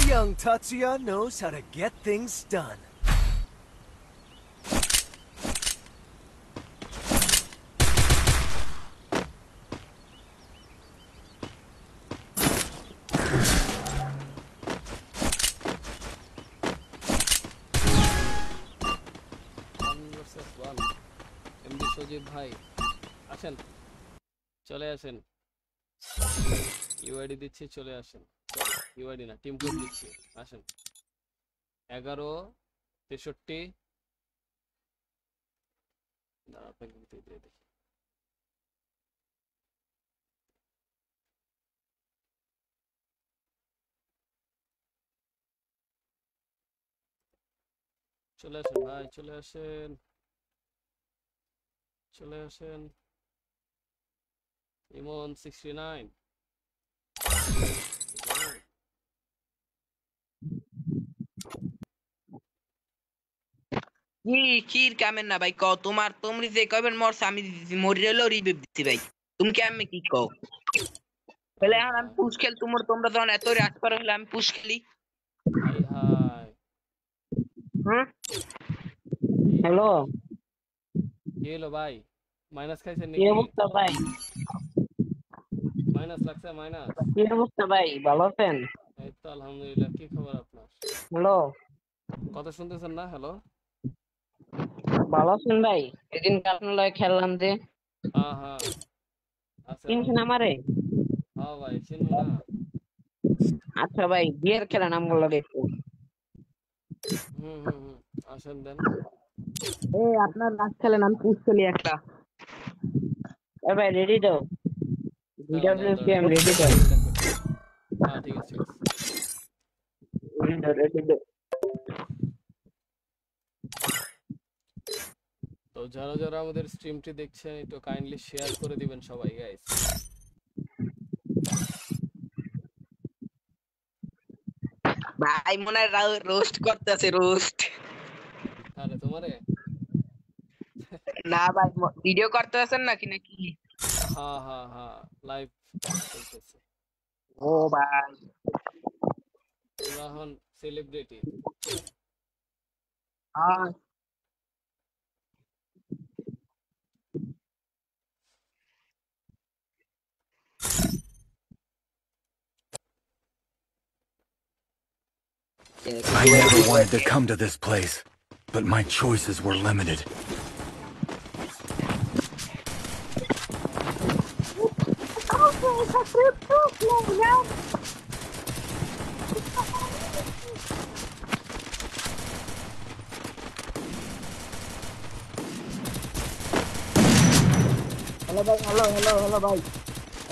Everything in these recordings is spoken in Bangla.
Young Tatsuya knows how to get things done. MD Sajib ভাই আসেন, চলে আসেন। ইউআইডি দিচ্ছি, চলে আসেন। ইউআইডি না, টিম কোড দিচ্ছি, আসেন। 11-63 দাঁড়া, আপনাকে দিয়ে দেখি। চলে আসেন ভাই, চলে আসেন, চলে আসেন। ইমন 69 কির কামেন না ভাই, কও তোমার তোমরি যে কবেন মরছ আমি মরিরেলো রিভিভ দিছি ভাই। তুমি কেমনে কি কও? তাহলে এখন আমি পুশ খেল তোমরা যখন এত রাত পার হইলে আমি পুশ খেলি। হাই হাই হুম হ্যালো কি হলো ভাই? মাইনাস খাইছেন কি নাকি? অবস্থা ভাই? মাইনাস লাগছে? মাইনাস? কি অবস্থা ভাই, ভালো আছেন? এই তো আলহামদুলিল্লাহ। কি খবর আপনার? হ্যালো কথা শুনতেছেন না? হ্যালো, ভালো আছেন ভাই? এদিন আপনার লয় খেললাম যে, হ্যাঁ হ্যাঁ আছে চিনছেন আলহামদুলিল্লাহ। আমারে? হ্যাঁ ভাই, চিনবো না? আচ্ছা ভাই, বিয়ের খেলেন আমার লগে একটু। হুম, আসেন দেন। এই আপনার রাত খেলেন, আমি পুশ খেলি একটা। এ ভাই রেডি দাও, দাঁড়ান দাঁড়ান বিডব্লিউএস দাঁড়ান, গেম রেডি ইনভাইট দাও। করি, ইনভাইট করি। হ্যাঁ ঠিক আছে, ঠিক আছে। রেডি দাও। তো যারা যারা আমাদের স্ট্রিমটি দেখছেন একটু কাইন্ডলি শেয়ার করে দিবেন সবাই গাইস। ভাই মনে হয় রোস্ট করতেছে, রোস্ট। আরে তোমারে? না ভাই, ভিডিও করতে আছেন নাকি নাকি? হ্যাঁ হ্যাঁ হ্যাঁ, লাইভ চলতেছে। ও ভাই, তোমরা এখন সেলিব্রিটি। হ্যাঁ I never wanted to come to this place, but my choices were limited. Hello ভাই, হ্যালো ভাই।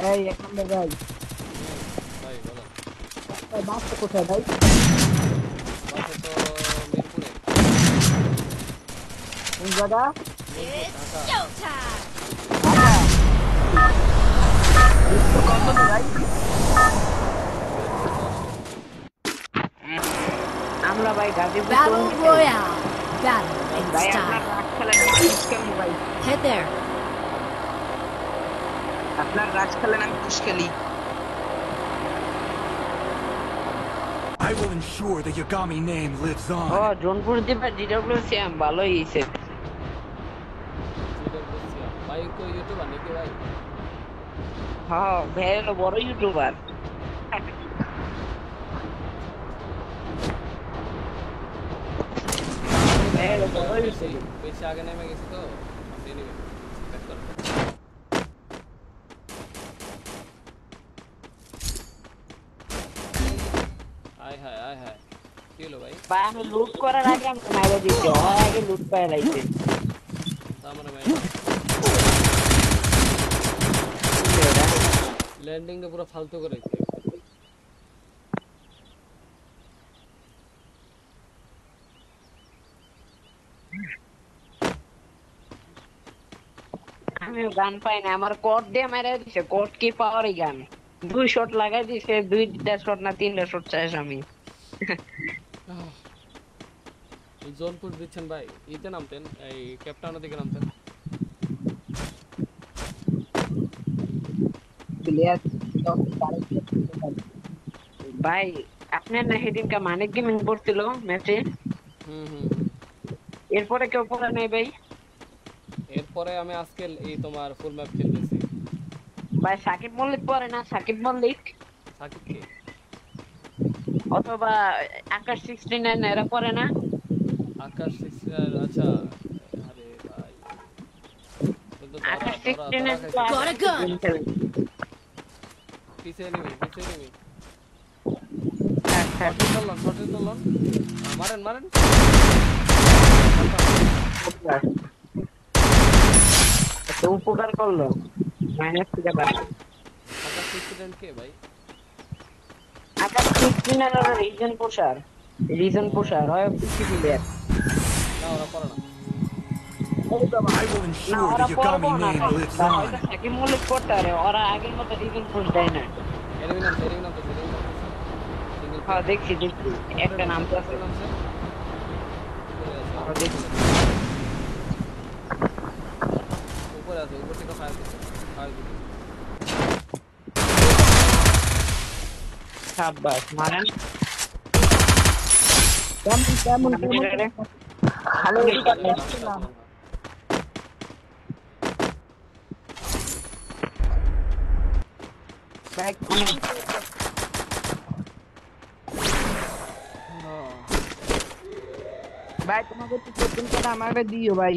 এই এক নম্বর ভাই, ভাই বলো। বাসটা কোথায় ভাই? বাসা তো মিরপুরে। কোন জায়গা? আমরা ভাই Gazipur Battle Royale. Battle in ভাই আপনার style. রাজ খেলেন আমি কেমন ভাই Head there. আপনার রাজ খেলেন আমি পুশ খেলি I will ensure the Yagami name lives O on. Jonpur দিবা DWCM ভালোই হইছে ভাই কো ইউটিউবার নাকি ভাই? হ্যাঁ ভাই হলো বড় ইউটিউবার ভাই হলো বড় ইউটিউবার বেশি আগে নেমে গেছে তো আপনি নেবেন চেক করুন। আয় হায় কি হলো ভাই? ভাই আমি লুট করার আগে আমি মাইরে দিচ্ছি ও আগে লুট পায় লাইছে তার মানে ভাই ল্যান্ডিংটা পুরো ফালতু করে দিচ্ছে। আমিও গান পাই না আমার কোড দিয়ে মেরে দিছে কোড কি পাওয়ারই গান 2 শট লাগাই দিছে 2টা শট না 3টা শট চাইছ আমি এই জোনপুর দিচ্ছেন ভাই ইতে নামতেন এই ক্যাপ্টানের দিকে নামতেন প্লেয়ার ভাই আপনার না সেদিনকা মানিক গেমিং পড়ছিল ম্যাচে হুম এরপরে কেউ পড়া নেই ভাই এরপরে আমি আজকে এই তোমার ফুল ম্যাপ খেলতেছি। ভাই সাকিব মল্লিক পড়ে না সাকিব মল্লিক সাকিব কে? অথবা আকাশ 69 এরা পড়ে না আকাশ সিক্সটার আচ্ছা আরে ভাই কিন্তু আকাশ ধরা 69 Got a gun. পিছে নিবি আচ্ছা শটে চলন মারেন তো উপকার করলো মাইনাস থেকে বাদ আকাশ সিক্সটার কে ভাই? আকাশ 69 এর রিজন পোষার হয় পিসি প্লেয়ার না ওরা করে না I will না ensure ওরা the পড়বো Yagami না name lives হয়তো on. সাকিব মল্লিক করতে পারে ওরা আগের মতো রিজন পোষ দেয় না এনিমি নাম সিঙ্গেল হ্যাঁ দেখছি একটা নাম তো আছে দেখছি উপরে আছে উপর থেকে ফায়ার দিচ্ছে সাব্বাস মারেন কেমন ভালো ব্যাক ভাই তোমাকে তো টোকেন করে আমাকে দিও ভাই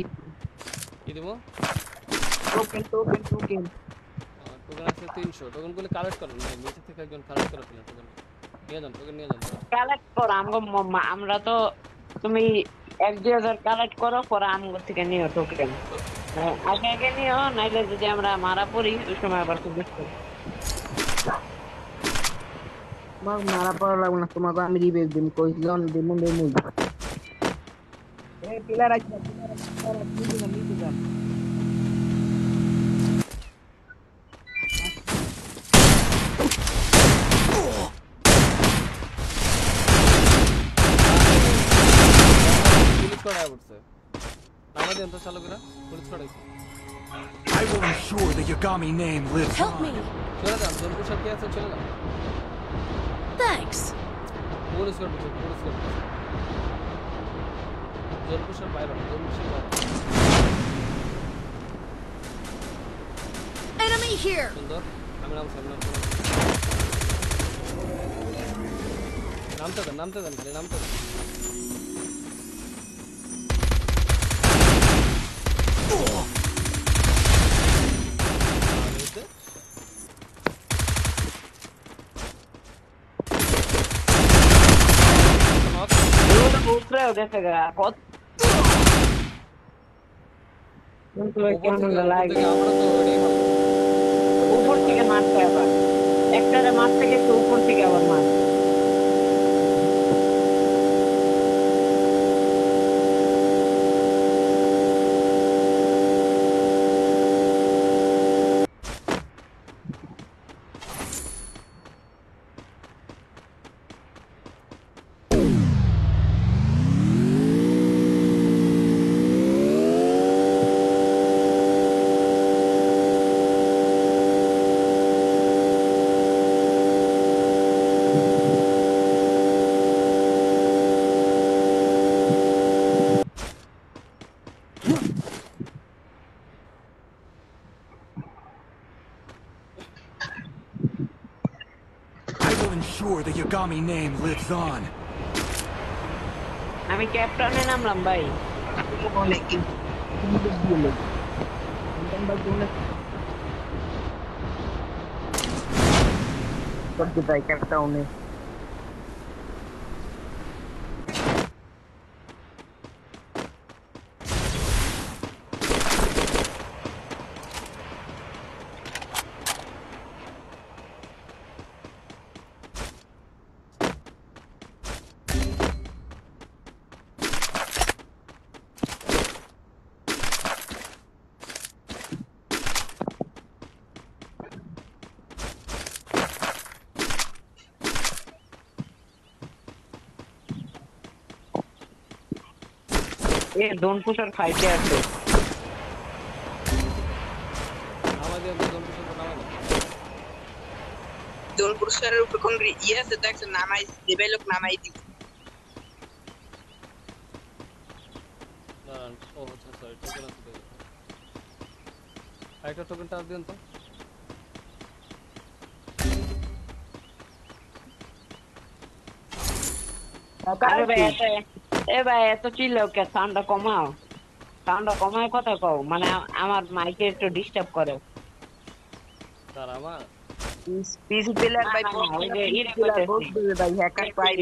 কি দিব? টোকেন টোকেন আছে 300 টোকেন গুলো কালেক্ট করুন ভাই নিচে থেকে একজন কালেক্ট করে ফেলেন টোকেন নিয়ে যান কালেক্ট করো আমরা তো তুমি 1-2000 কালেক্ট করো পরে আমগো থেকে নিও টোকেন আগে নিও নাইলে যদি আমরা মারা পড়ি ওই সময় আবার খুব বেশি মারা পড়া লাগবে না তোমাকে আমি রিবেক দিম কই জন দিমু এই প্লেয়ার আছে নিতে যান পুলিশ কড়ায় পড়ছে নামা দেন তো চালু করে পুলিশ কড়াই I will ensure the Yagami name lives Help me. on. চলে যান জনপুর সব কি আছে চলে যান Thanks. পুলিশ কড়াই জনপুর সব বাইরে Enemy here. সুন্দর আমি নাম সামনে নামতে দেন খালি নামতে দেন। উপরে গেছে গা কত উপর থেকে মারতে আবার একটা মারতে গেছে উপর থেকে আবার মার I will ensure the Yagami name lives on. আমি ক্যাপ্টেনে নামলাম ভাই ক্যাপ্টেনে এ ডোন পুশার ফাইটে আছে আমাদের দোল পুরস্কারের উপর কোন ইয়ে আছে দেখছেন নামাই দেবে লোক নামাই দিব ও আচ্ছা সরি টোকেন আছে একটা টোকেনটা দিন তো আরে ভাই ভাই এত চিল্লাও কে সাউন্ডটা কমায় কথা কও মানে আমার মাইকে একটু ডিস্টার্ব করে তার আমার পিসি প্লেয়ার ভাই ভাই হ্যাকার পাই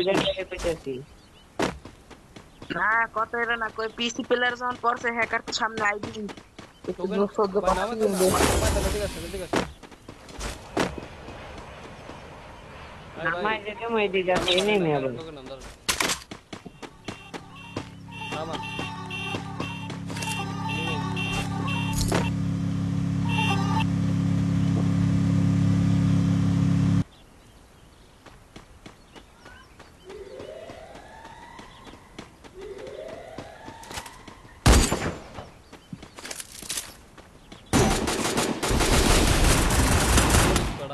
পেতেছি না কত এর না কই পিসি প্লেয়ার যখন পড়ছে হ্যাকার তো সামনে আইডি টোকেন বানাবে তো ঠিক আছে নামাই যেতে মই দিগা এনে মে আবার টোকেন নাম আমার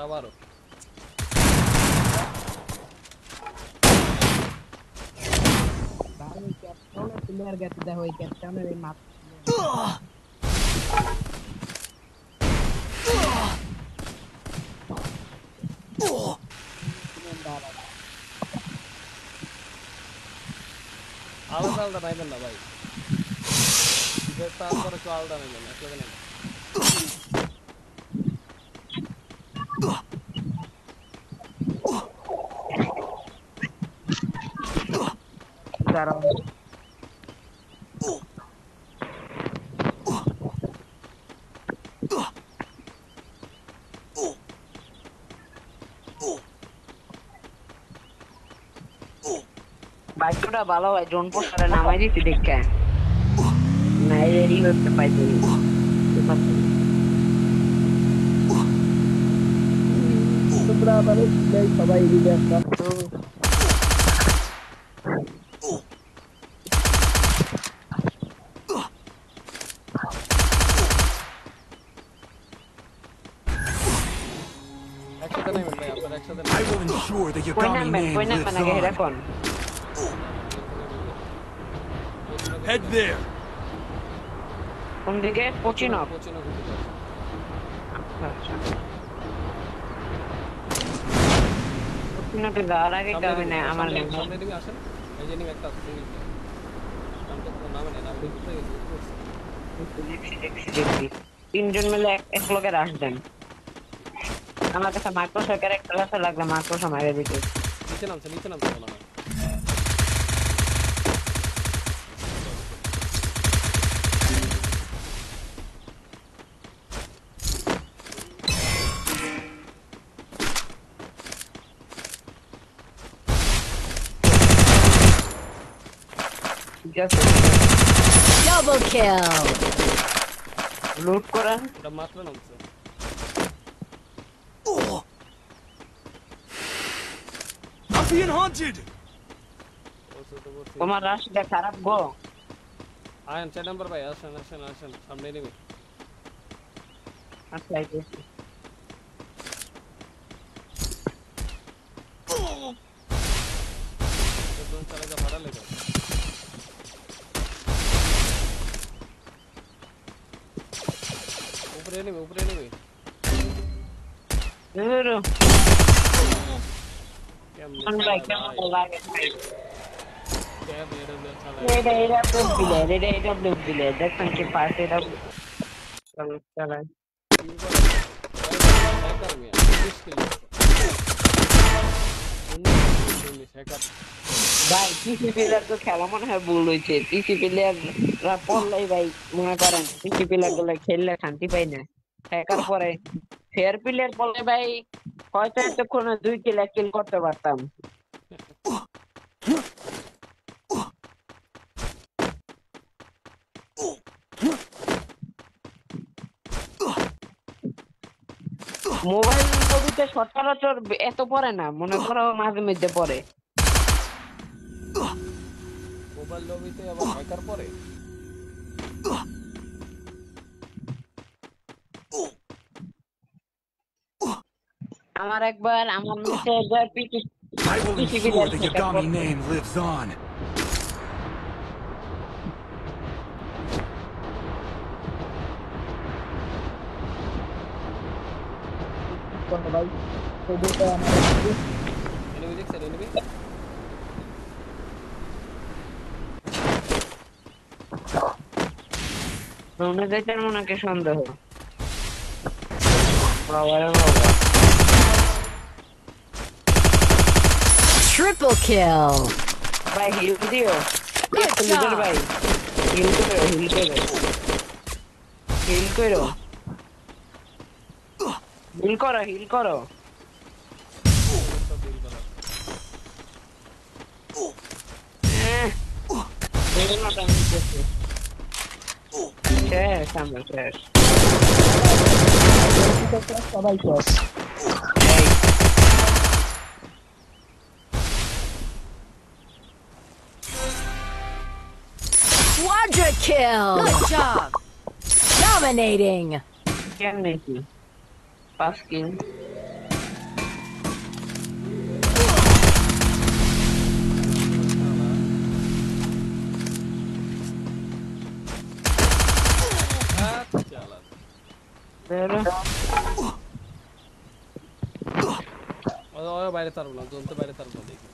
আবারও ক্যাপ্টেনের প্লেয়ার গেছে দেখো এই ক্যাপ্টেনের এই মাথা আলাদা নাইবেন না ভাই তারপরে কেউ আলাদা নাইবেন না একলাগে নাইবেন দাঁড়াও বাইকটা ভালো হয় জোন পোস্টারে নামাই দিতে দেখে না এরই হতে পাইতে তোমরা আবার সবাই রিল্যাক্স করো I will ensure the Yagami name lives on. Head there. কোন দিকে পচিনো মিনিটে যাওয়ার আগে কবে না আমার সামনে enemy আসেন এই যে enemy একটা আছে single player। নাম তো নামে নেই নাম দেখতে গেছি দেখছি তিনজন মিলে এক লগে রাশ দেন আমার কাছে মাইক্রোসফট ক্যারেক্টার আছে লাগলে মাইক্রোসফট মাইরে দিতে নিচে নামছে বলা হয় ঠিক আছে Double kill. লুট করেন এটা মাত্র নামছে I'm being haunted. বলছে তো বলছি তোমার রাশটা খারাপ গো আয়ন 4 নাম্বার ভাই আসেন সামনে enemy আচ্ছা আইতেছি तो चलेगा भाड़ा लेगा ऊपर enemy ধরো क्या কোন ভাই কেমন লাগে क्या मेरे लिए अच्छा এটা ব্লক দিলে দেখেন কি পাশে এটা চলো हैकर में मुश्किल हैकर ভাই পিসি প্লেয়ার তো খেলা মনে হয় ভুল হয়েছে পিসি প্লেয়াররা পড়লেই ভাই মনে করেন পিসি প্লেয়ার গুলো খেললে শান্তি পাই না হ্যাকার পরে ফেয়ার প্লেয়ার পড়লে ভাই হয়তো এতক্ষণে 2 কিল 1 কিল করতে পারতাম মোবাইল ছবিতে সচরাচর এত পড়ে না মনে করো মাঝে মধ্যে পড়ে মোবাইল লবিতে আবার হ্যাকার পরে আমার একবার আমার message PC I will ensure the Yagami name lives on. enemy দেখছেন enemy রুমে যাইতেন মনে কি সন্দেহ বাবা রে বাবা Triple kill. ভাই হিল দিও লিডার ভাই হিল করো सब डील करा শেষ আমরা শেষ Quadra kill. Good job. Dominating. কেমনে কি 5 কিল चला ধরো ওই বাইরে তারবো না জোন তো বাইরে তারবো না দেখি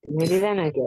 মেরি দেয় নাকি